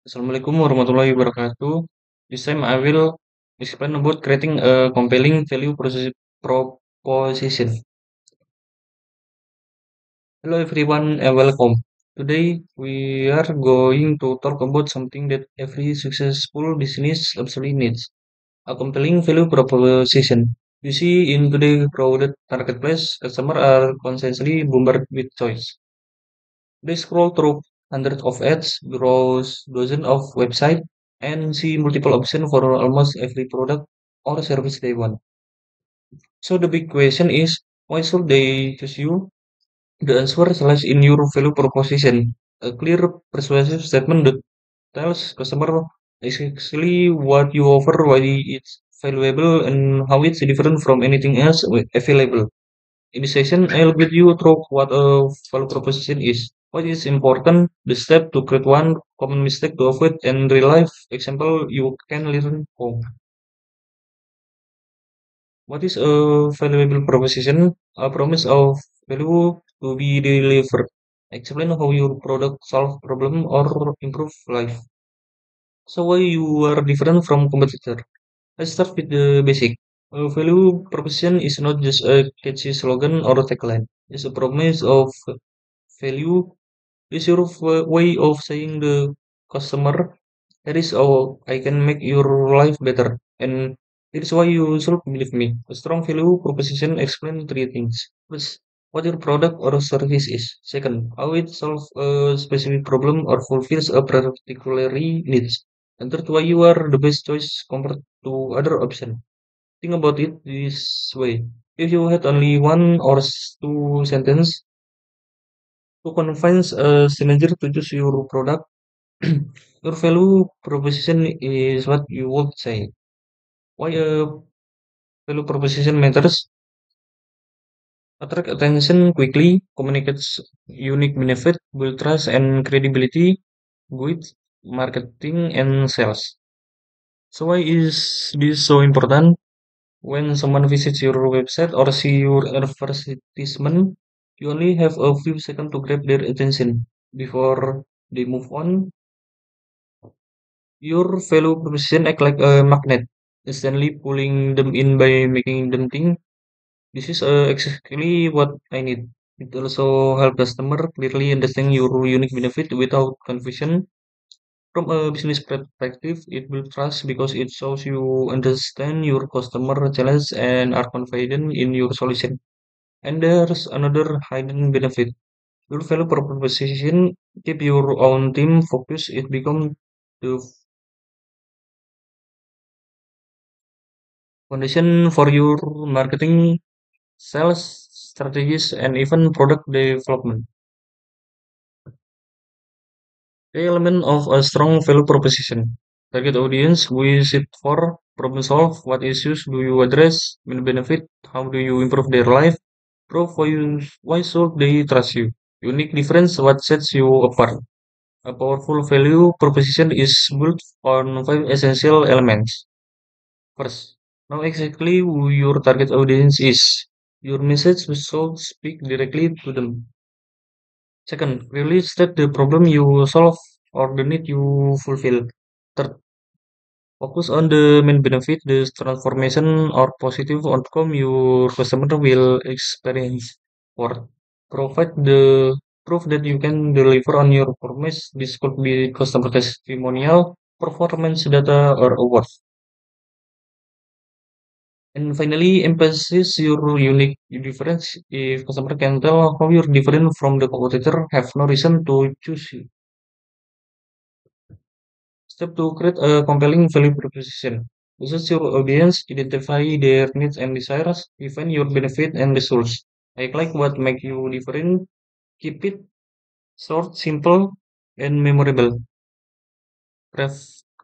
Assalamualaikum warahmatullahi wabarakatuh. This time I will explain about creating a compelling value proposition. Hello everyone and welcome. Today we are going to talk about something that every successful business absolutely needs. A compelling value proposition. You see, in today's crowded marketplace, customers are constantly bombarded with choice. They scroll through hundreds of ads, browse dozens of websites, and see multiple options for almost every product or service they want. So the big question is, why should they choose you? The answer lies in your value proposition, a clear, persuasive statement that tells customer exactly what you offer, why it's valuable, and how it's different from anything else available. In this session, I'll guide you through what a value proposition is, what is important, the step to create one, common mistake to avoid, and real life example you can learn from. What is a valuable proposition? A promise of value to be delivered. Explain how your product solve problem or improve life. So why you are different from competitor? Let's start with the basic. A value proposition is not just a catchy slogan or a tagline. It's a promise of value. Is your way of saying the customer, that is how I can make your life better. And it is why you should believe me. A strong value proposition explain three things. First, what your product or service is. Second, how it solves a specific problem or fulfills a particular needs. And third, why you are the best choice compared to other option. Think about it this way. If you had only one or two sentence to convince a stranger to choose your product, your value proposition is what you would say. Why a value proposition matters? Attract attention quickly, communicates unique benefit, build trust and credibility with marketing and sales. So why is this so important? When someone visits your website or see your advertisement, you only have a few seconds to grab their attention before they move on. Your fellow proposition act like a magnet, instantly pulling them in by making them think, this is exactly what I need. It also helps customer clearly understand your unique benefit without confusion. From a business perspective, it builds trust because it shows you understand your customer challenge and are confident in your solution. And there's another hidden benefit. Your value proposition keep your own team focused. It become the foundation for your marketing, sales strategies, and even product development. The element of a strong value proposition. Target audience, who is it for? Problem solve, what issues do you address? Main benefit, how do you improve their life? Proof why should they trust you? Unique difference, what sets you apart? A powerful value proposition is built on five essential elements. First, know exactly who your target audience is. Your message should speak directly to them. Second, clearly state the problem you solve or the need you fulfill. Third, focus on the main benefit, the transformation or positive outcome your customer will experience. Fourth, provide the proof that you can deliver on your promise. This could be customer testimonial, performance data, or awards. And finally, emphasize your unique difference. If customer can tell how you're different from the competitor, have no reason to choose you. Step to create a compelling value proposition. Research your audience, identify their needs and desires, define your benefit and results. Like what make you different. Keep it short, simple, and memorable.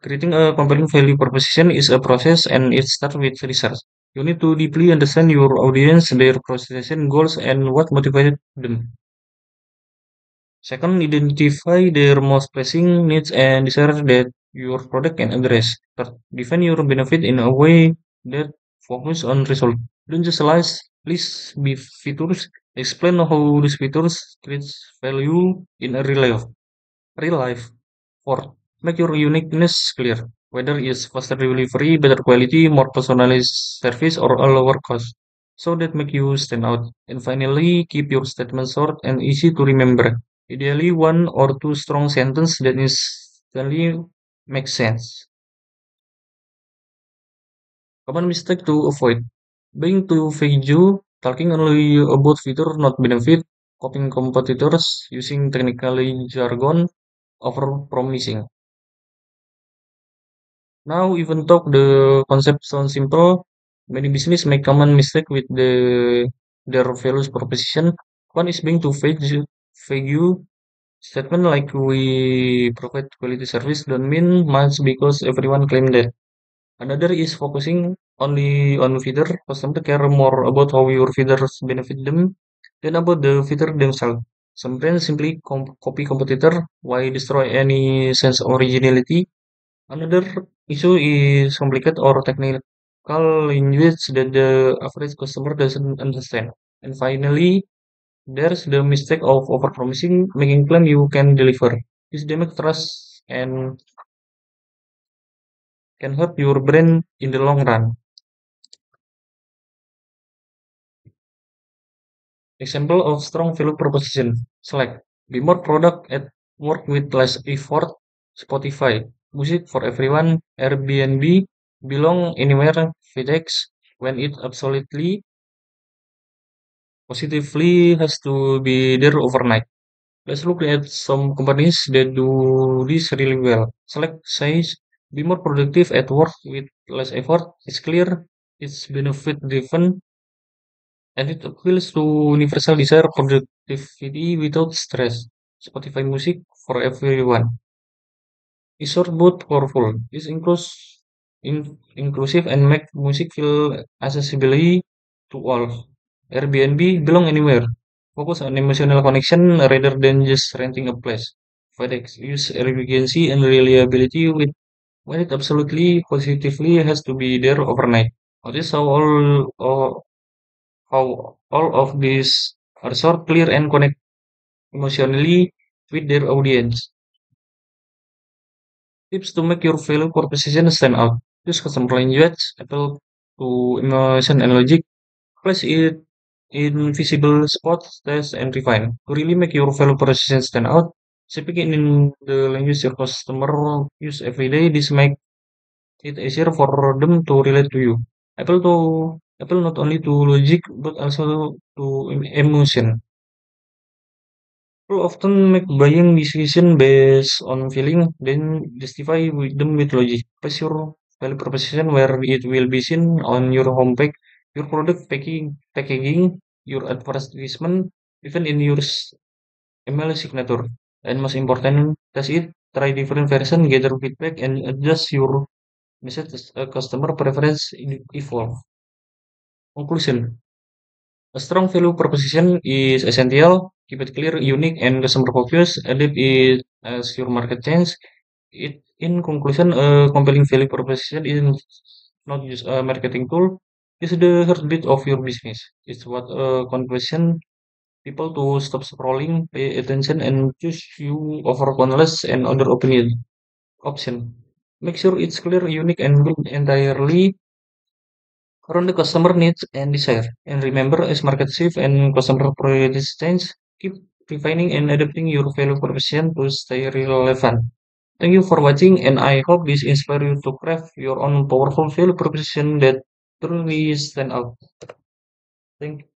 Creating a compelling value proposition is a process and it starts with research. You need to deeply understand your audience, their processing goals, and what motivated them. Second, identify their most pressing needs and desires that your product can address. Third, define your benefit in a way that focus on result. Don't just list features. Explain how these features creates value in a real life. Real life. Fourth, Make your uniqueness clear, whether it's faster delivery, better quality, more personalized service, or a lower cost. So that make you stand out. And finally, keep your statement short and easy to remember. Ideally, one or two strong sentences that instantly makes sense. Common mistake to avoid. Being too vague, talking only about feature, not benefit, copying competitors, using technically jargon, over promising. Now, even though the concept sounds simple, many business make common mistake with their values proposition. One is being too vague. Statement like we provide quality service don't mean much because everyone claim that. Another is focusing only on feeder. Customer care more about how your feeders benefit them than about the feeder themselves. Some brands simply copy competitor, why destroy any sense of originality. Another issue is complicated or technical language that the average customer doesn't understand. And finally, there's the mistake of overpromising, making claim you can deliver. This damage trust and can hurt your brand in the long run. Example of strong value proposition. Select. Be more product at work with less effort. Spotify. Music for everyone. Airbnb. Belong anywhere. FedEx. When it absolutely positively has to be there overnight. Let's look at some companies that do this really well. Select says be more productive at work with less effort. It's clear, it's benefit driven, and it appeals to universal desire productivity without stress. Spotify music for everyone. Is short but powerful. This inclusive and make music feel accessibility to all. Airbnb belong anywhere. Focus on emotional connection rather than just renting a place. FedEx use efficiency and reliability with when it absolutely positively has to be there overnight. Notice how all of these are short, clear, and connect emotionally with their audience. Tips to make your value proposition stand out. Use custom language, appeal to emotion and logic. Place it in visible spots, test, and refine. To really make your value proposition stand out, speaking in the language your customer use every day, this make it easier for them to relate to you. Appeal not only to logic but also to emotion. People often make buying decision based on feeling, then justify them with logic. Place your value proposition where it will be seen on your homepage, your product packaging, your advertisement, even in your email signature. And most important, test it, try different version, gather feedback, and adjust your message as a customer preference evolve. Conclusion. A strong value proposition is essential. Keep it clear, unique, and customer focused. Adapt it as your market change. In conclusion, a compelling value proposition is not just a marketing tool. It's the heartbeat of your business. It's what conversion people to stop scrolling, pay attention, and choose you over countless and other option. Make sure it's clear, unique, and built entirely around the customer needs and desire. And remember, as market shift and customer priorities change, keep refining and adapting your value proposition to stay relevant. Thank you for watching, and I hope this inspires you to craft your own powerful value proposition that truly stand out. Thank